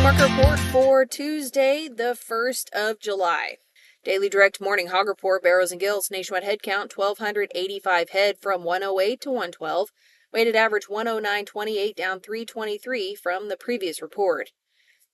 Market Report for Tuesday, the 1st of July. Daily Direct Morning Hog Report, barrows and gills, nationwide head count 1,285 head from 108 to 112. Weighted average 109.28, down 323 from the previous report.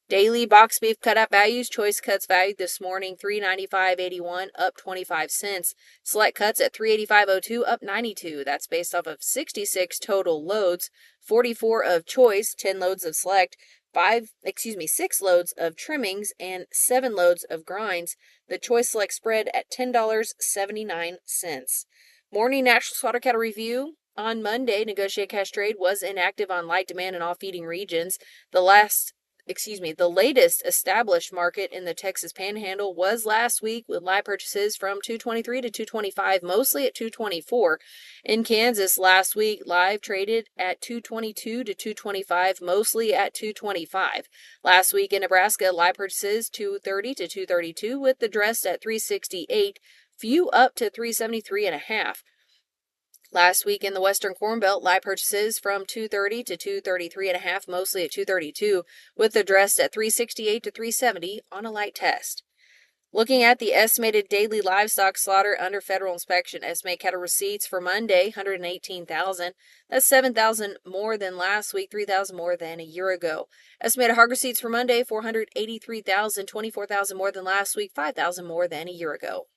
Daily box beef cutout values, choice cuts valued this morning $395.81, up 25 cents. Select cuts at $385.02, up 92. That's based off of 66 total loads, 44 of choice, 10 loads of select, 6 loads of trimmings, and 7 loads of grinds. The choice select spread at $10.79. Morning National Slaughter Cattle Review. On Monday, negotiated cash trade was inactive on light demand in all feeding regions. The latest established market in the Texas Panhandle was last week, with live purchases from 223 to 225, mostly at 224. In Kansas last week, live traded at 222 to 225, mostly at 225. Last week in Nebraska, live purchases 230 to 232, with the dressed at 368, few up to 373 and a half. Last week in the Western Corn Belt, live purchases from 230 to 233 and a half, mostly at 232, with the dressed at 368 to 370 on a light test. Looking at the estimated daily livestock slaughter under federal inspection, estimated cattle receipts for Monday, 118,000. That's 7,000 more than last week, 3,000 more than a year ago. Estimated hog receipts for Monday, 483,000, 24,000 more than last week, 5,000 more than a year ago.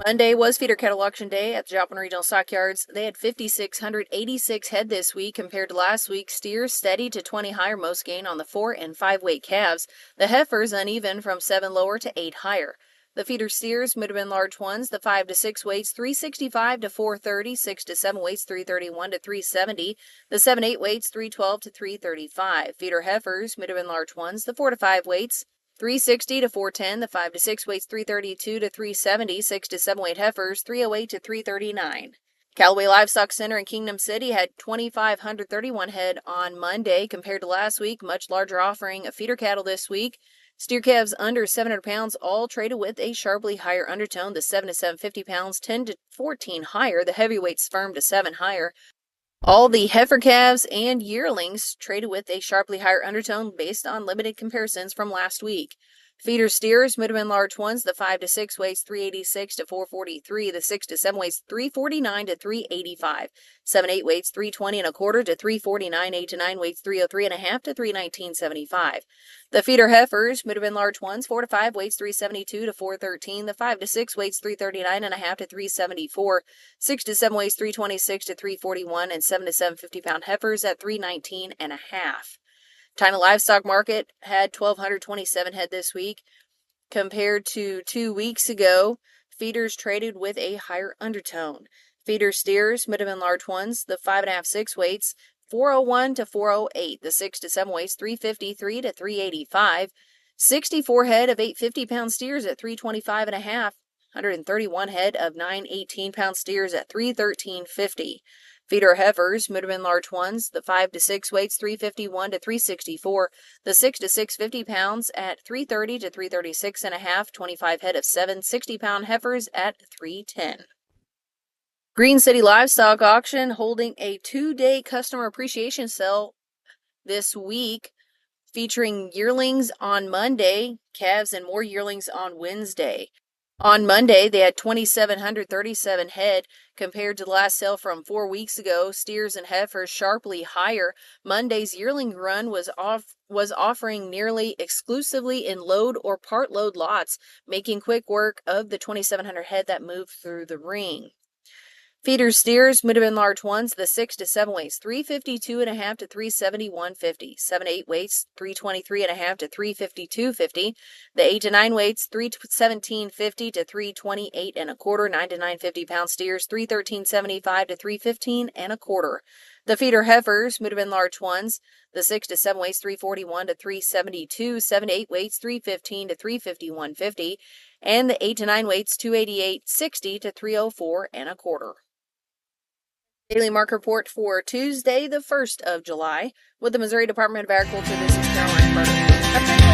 Monday was feeder cattle auction day at the Joplin Regional Stockyards. They had 5,686 head this week compared to last week. Steers steady to 20 higher, most gain on the 4 and 5 weight calves. The heifers uneven from 7 lower to 8 higher. The feeder steers, mid and large ones, the 5 to 6 weights 365 to 430, 6 to 7 weights 331 to 370, the 7-8 weights 312 to 335. Feeder heifers, mid and large ones, the 4 to 5 weights 360 to 410, the 5 to 6 weights 332 to 370, 6 to 7 weight heifers 308 to 339. Callaway Livestock Center in Kingdom City had 2,531 head on Monday compared to last week. Much larger offering of feeder cattle this week. Steer calves under 700 pounds all traded with a sharply higher undertone. The 7 to 750 pounds 10 to 14 higher. The heavyweights firm to 7 higher. All the heifer calves and yearlings traded with a sharply higher undertone based on limited comparisons from last week. Feeder steers, mid and large ones, the 5 to 6 weights 386 to 443, the 6 to 7 weights 349 to 385, 7-8 weights 320 and a quarter to 349, 8 to 9 weights 303 and a half to 319.75. The feeder heifers, mid and large ones, 4 to 5 weights 372 to 413, the 5 to 6 weights 339 and a half to 374, 6 to 7 weights 326 to 341, and 7 to 750 pound heifers at 319 and a half. China livestock market had 1,227 head this week compared to 2 weeks ago. Feeders traded with a higher undertone. Feeder steers, mid and large ones, the 5.5, 6 weights 401 to 408, the 6 to 7 weights 353 to 385, 64 head of 850 pound steers at 325 and a half, 131 head of 918 pound steers at 313.50. Feeder heifers, mid and large ones, the 5 to 6 weights 351 to 364, the 6 to 650 pounds at 330 to 336 and a half, 25 head of 760 pound heifers at 310. Green City Livestock Auction holding a 2-day customer appreciation sale this week, featuring yearlings on Monday, calves and more yearlings on Wednesday. On Monday, they had 2,737 head compared to the last sale from 4 weeks ago. Steers and heifers sharply higher. Monday's yearling run was offering nearly exclusively in load or part load lots, making quick work of the 2,700 head that moved through the ring. Feeder steers, mid and large ones, the 6 to 7 weights 352 and a half to 371.50, 7 to 8 weights 323 and a half to 352.50, the 8 to 9 weights 317.50 to 328 and a quarter, 9 to 950 pound steers 313.75 to 315 and a quarter. The feeder heifers, mid and large ones, the 6 to 7 weights 341 to 372, 7 to 8 weights 315 to 351.50, and the 8 to 9 weights 288.60 to 304 and a quarter. Daily Market Report for Tuesday, the 1st of July. With the Missouri Department of Agriculture, this is Caroline Burton.